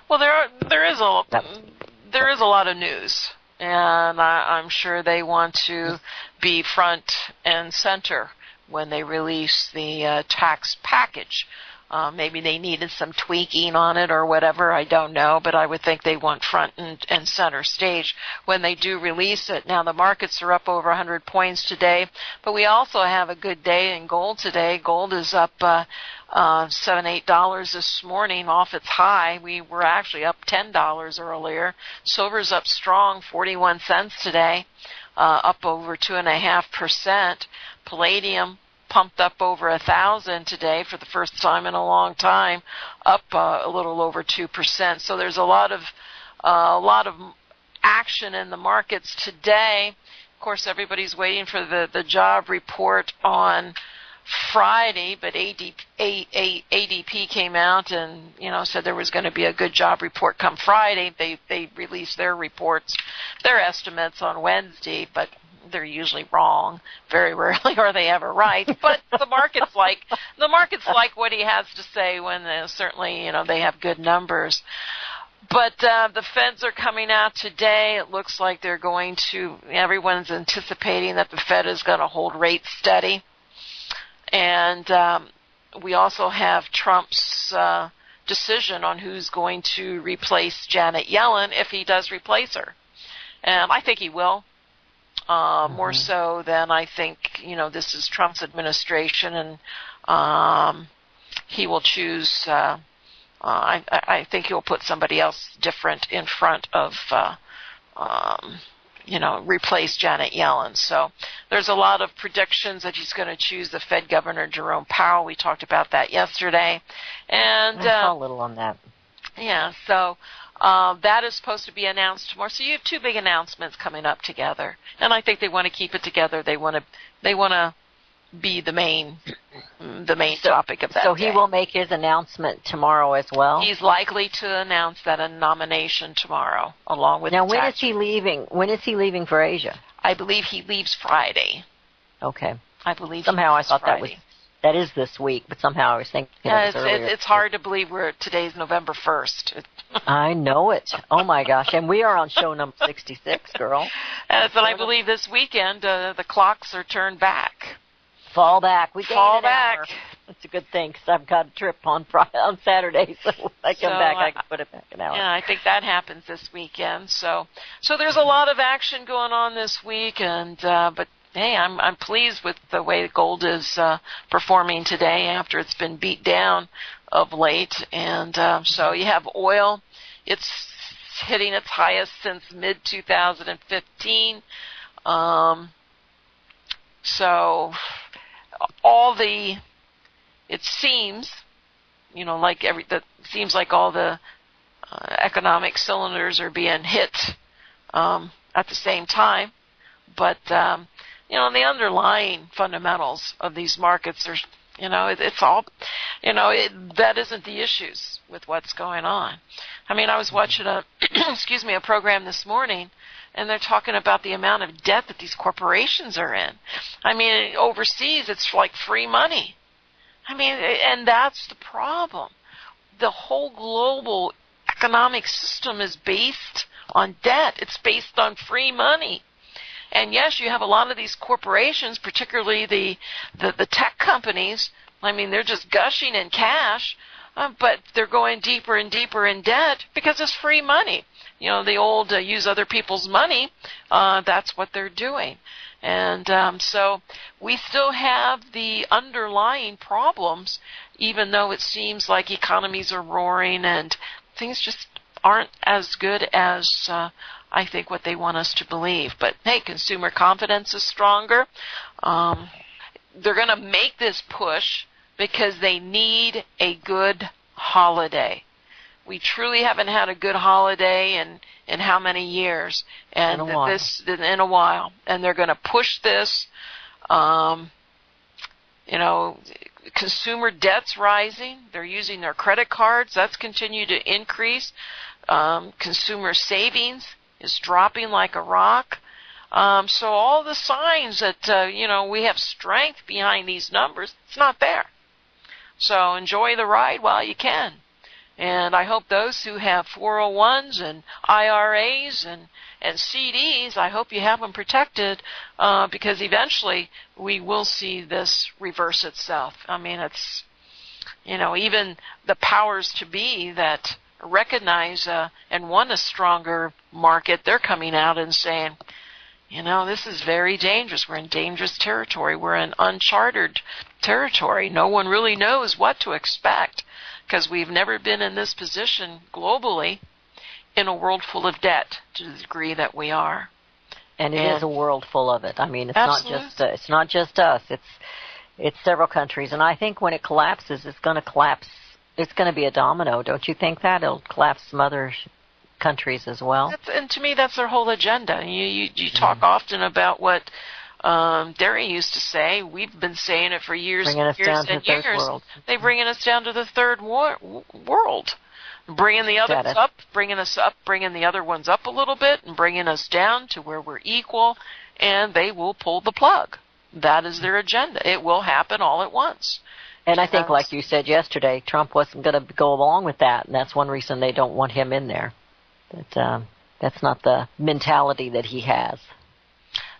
Well, there is a lot of news, and I'm sure they want to be front and center when they release the tax package. Maybe they needed some tweaking on it or whatever, I don't know, but I would think they want front and center stage when they do release it. Now, the markets are up over 100 points today, but we also have a good day in gold today. Gold is up $7-8 this morning off its high. We were actually up $10 earlier. Silver's up strong, 41 cents today, up over 2.5%. Palladium pumped up over 1,000 today for the first time in a long time, up a little over 2%. So there's a lot of action in the markets today. Of course, everybody's waiting for the job report on Friday, but ADP came out and said there was going to be a good job report come Friday. They released their reports, their estimates on Wednesday, but they're usually wrong. Very rarely are they ever right. But the markets like what he has to say when certainly they have good numbers. But the Feds are coming out today. It looks like they're going to. Everyone's anticipating that the Fed is going to hold rates steady. And we also have Trump's decision on who's going to replace Janet Yellen if he does replace her. I think he will. More so than I think, this is Trump's administration, and he will choose, I think he'll put somebody else different in front of, replace Janet Yellen. So there's a lot of predictions that he's going to choose the Fed Governor Jerome Powell. We talked about that yesterday. And I saw a little on that. Yeah, so that is supposed to be announced tomorrow. So you have two big announcements coming up together, and I think they want to keep it together. They want to be the main topic of that. So day. He will make his announcement tomorrow as well. He's likely to announce that a nomination tomorrow, along with. Now, when is he leaving? When is he leaving for Asia? I believe he leaves Friday. Okay. I believe somehow I thought Friday. That is this week, but somehow I was thinking it was earlier. It's hard to believe today's November 1st. I know it. Oh, my gosh. And we are on show number 66, girl. But I believe this weekend the clocks are turned back. Fall back. We fall back. Hour. That's a good thing because I've got a trip on Saturday, so when I come back, I can put it back an hour. Yeah, I think that happens this weekend. So there's a lot of action going on this week, and but. Hey, I'm pleased with the way gold is performing today after it's been beat down of late. And so you have oil. It's hitting its highest since mid-2015. So it seems, seems like all the economic cylinders are being hit at the same time. But the underlying fundamentals of these markets are, it's all, that isn't the issues with what's going on. I mean, I was watching a program this morning, and they're talking about the amount of debt that these corporations are in. I mean, overseas, it's like free money. I mean, and that's the problem. The whole global economic system is based on debt. It's based on free money. And yes, you have a lot of these corporations, particularly the tech companies. I mean, they're just gushing in cash, but they're going deeper and deeper in debt because it's free money. The old use other people's money, that's what they're doing. And so we still have the underlying problems, even though it seems like economies are roaring and things just aren't as good as I think what they want us to believe. But hey, consumer confidence is stronger. They're going to make this push because they need a good holiday. We truly haven't had a good holiday in how many years? And in a while. And they're going to push this. Consumer debt's rising. They're using their credit cards. That's continued to increase. Consumer savings is dropping like a rock. So all the signs that, we have strength behind these numbers, it's not there. So enjoy the ride while you can. And I hope those who have 401s and IRAs and CDs, I hope you have them protected because eventually we will see this reverse itself. I mean, it's, even the powers to be that recognize and want a stronger market, they're coming out and saying, this is very dangerous. We're in dangerous territory. We're in uncharted territory. No one really knows what to expect because we've never been in this position globally in a world full of debt to the degree that we are. And it is a world full of it. I mean, it's absolutely. not just us. It's several countries. And I think when it collapses, it's going to collapse. It's going to be a domino. Don't you think that? It'll collapse some other countries as well. And to me, that's their whole agenda. You talk often about what Derry used to say. We've been saying it for years and years and years. They're bringing us down to the third world, bringing the others up, bringing the other ones up a little bit, and bringing us down to where we're equal, and they will pull the plug. That is their agenda. It will happen all at once. And I think, like you said yesterday, Trump wasn't going to go along with that, and that's one reason they don't want him in there. That's not the mentality that he has.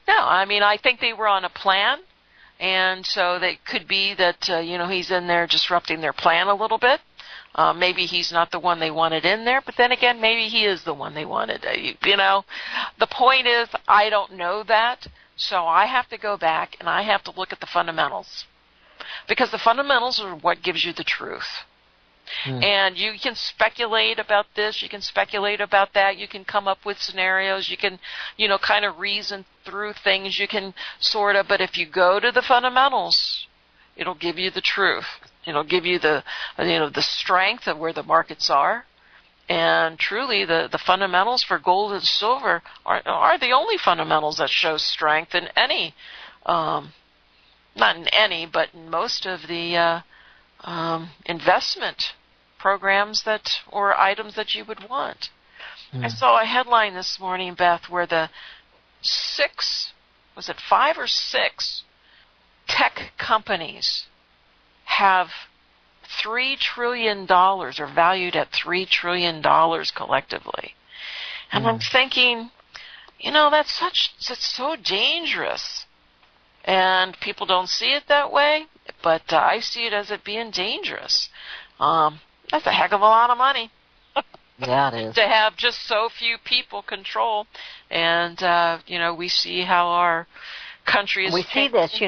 No, I mean, I think they were on a plan, and so it could be that, he's in there disrupting their plan a little bit. Maybe he's not the one they wanted in there, but then again, maybe he is the one they wanted. The point is, I don't know that, so I have to go back and I have to look at the fundamentals. Because the fundamentals are what gives you the truth. And you can speculate about this, you can speculate about that, you can come up with scenarios, you can, kind of reason through things, you can but if you go to the fundamentals, it'll give you the truth. It'll give you the strength of where the markets are. And truly, the fundamentals for gold and silver are the only fundamentals that show strength in any, not in any, but in most of the investment programs or items that you would want. I saw a headline this morning, Beth, where the 5 or 6 tech companies have $3 trillion or valued at $3 trillion collectively. And I'm thinking, that's so dangerous. And people don't see it that way, but I see it as it being dangerous. That's a heck of a lot of money. Yeah, it is. To have just so few people control. And, we see how our country is... We see this,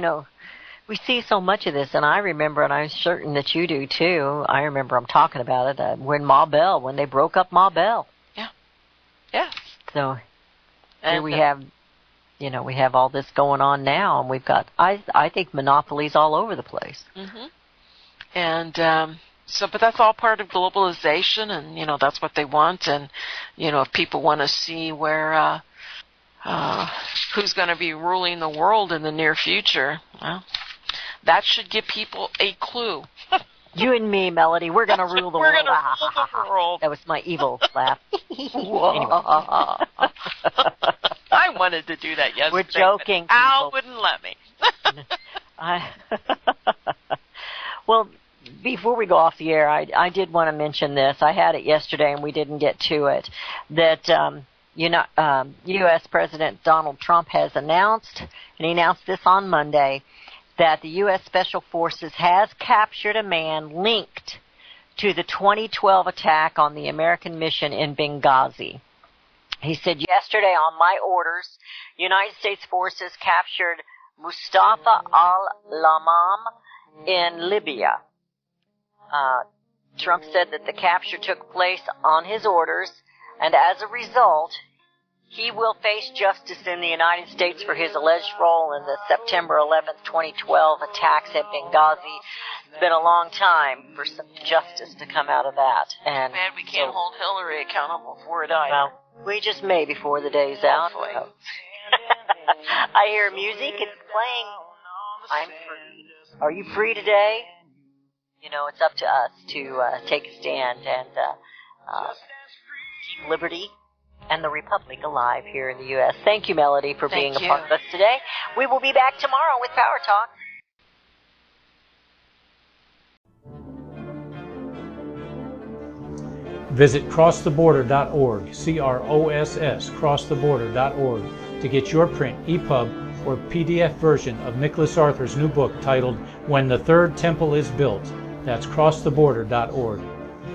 we see so much of this, and I remember, and I'm certain that you do too, I remember I'm talking about it, when they broke up Ma Bell. Yeah. Yeah. So, here we have... we have all this going on now, and we've got, I think, monopolies all over the place. And but that's all part of globalization, and, that's what they want. And, if people want to see where, who's going to be ruling the world in the near future, well, that should give people a clue. You and me, Melody, we're going to rule the world. We're going to rule the world. That was my evil laugh. I wanted to do that yesterday. We're joking. Al wouldn't let me. Well, before we go off the air, I did want to mention this. I had it yesterday, and we didn't get to it, that U.S. President Donald Trump has announced, and he announced this on Monday, that the U.S. Special Forces has captured a man linked to the 2012 attack on the American mission in Benghazi. He said, yesterday, on my orders, United States forces captured Mustafa al-Lamam in Libya. Trump said that the capture took place on his orders, and as a result, he will face justice in the United States for his alleged role in the September 11th, 2012 attacks at Benghazi. It's been a long time for some justice to come out of that. And man, we can't hold Hillary accountable for it either. Well, we just may before the day's out. Hopefully. I hear music. It's playing. I'm free. Are you free today? You know, it's up to us to take a stand and keep liberty and the Republic alive here in the U.S. Thank you, Melody, for being a part of us today. We will be back tomorrow with Power Talk. Visit crosstheborder.org, CROSS, crosstheborder.org, to get your print, EPUB, or PDF version of Nicholas Arthur's new book titled When the Third Temple is Built. That's crosstheborder.org.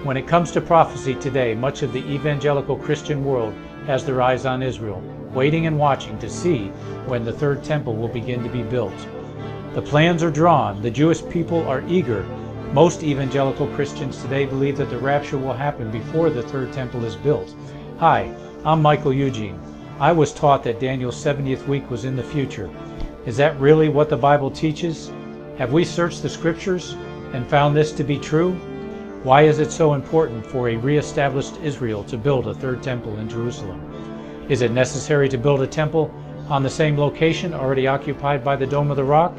When it comes to prophecy today, much of the evangelical Christian world has their eyes on Israel, waiting and watching to see when the third temple will begin to be built. The plans are drawn. The Jewish people are eager. Most evangelical Christians today believe that the rapture will happen before the third temple is built. Hi, I'm Michael Eugene. I was taught that Daniel's 70th week was in the future. Is that really what the Bible teaches? Have we searched the Scriptures and found this to be true? Why is it so important for a re-established Israel to build a third temple in Jerusalem? Is it necessary to build a temple on the same location already occupied by the Dome of the Rock?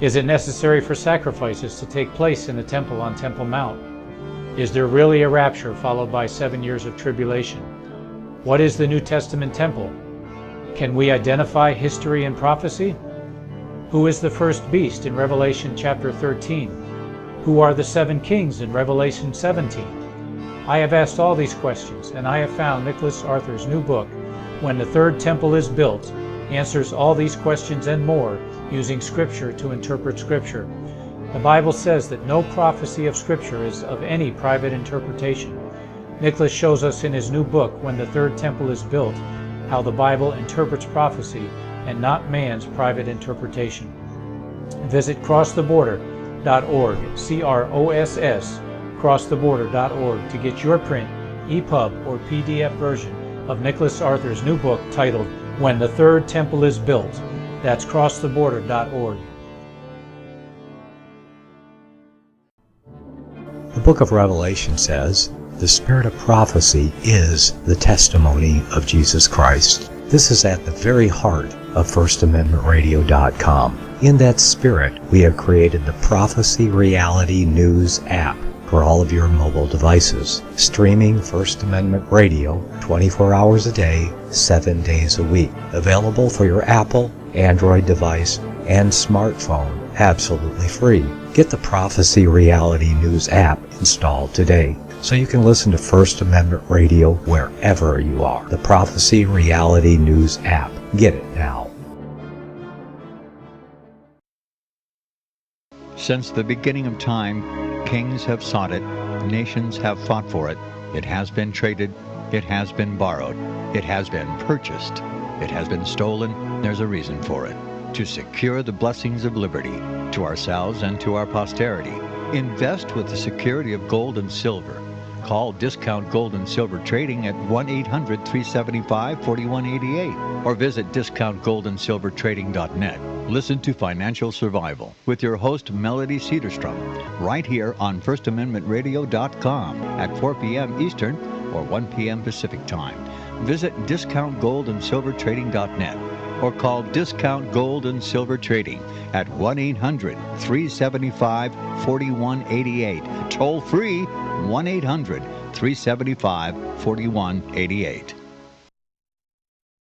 Is it necessary for sacrifices to take place in the temple on Temple Mount? Is there really a rapture followed by 7 years of tribulation? What is the New Testament temple? Can we identify history and prophecy? Who is the first beast in Revelation chapter 13? Who are the 7 kings in Revelation 17? I have asked all these questions, and I have found Nicholas Arthur's new book, When the Third Temple is Built, answers all these questions and more using Scripture to interpret Scripture. The Bible says that no prophecy of Scripture is of any private interpretation. Nicholas shows us in his new book, When the Third Temple is Built, how the Bible interprets prophecy and not man's private interpretation. Visit crosstheborder.org, CROSS, crosstheborder.org, to get your print, EPUB, or PDF version of Nicholas Arthur's new book titled When the Third Temple is Built. That's crosstheborder.org. The book of Revelation says, the spirit of prophecy is the testimony of Jesus Christ. This is at the very heart of FirstAmendmentRadio.com. In that spirit, we have created the Prophecy Reality News app for all of your mobile devices, streaming First Amendment Radio 24 hours a day, 7 days a week. Available for your Apple, Android device, and smartphone, absolutely free. Get the Prophecy Reality News app installed today so you can listen to First Amendment Radio wherever you are. The Prophecy Reality News app. Get it now. Since the beginning of time, kings have sought it, nations have fought for it. It has been traded, it has been borrowed, it has been purchased, it has been stolen. There's a reason for it. To secure the blessings of liberty to ourselves and to our posterity. Invest with the security of gold and silver. Call Discount Gold and Silver Trading at 1-800-375-4188 or visit discountgoldandsilvertrading.net. Listen to Financial Survival with your host Melody Cedarstrom right here on FirstAmendmentRadio.com at 4 p.m. Eastern or 1 p.m. Pacific Time. Visit discountgoldandsilvertrading.net or call Discount Gold and Silver Trading at 1-800-375-4188. Toll free 1-800-375-4188.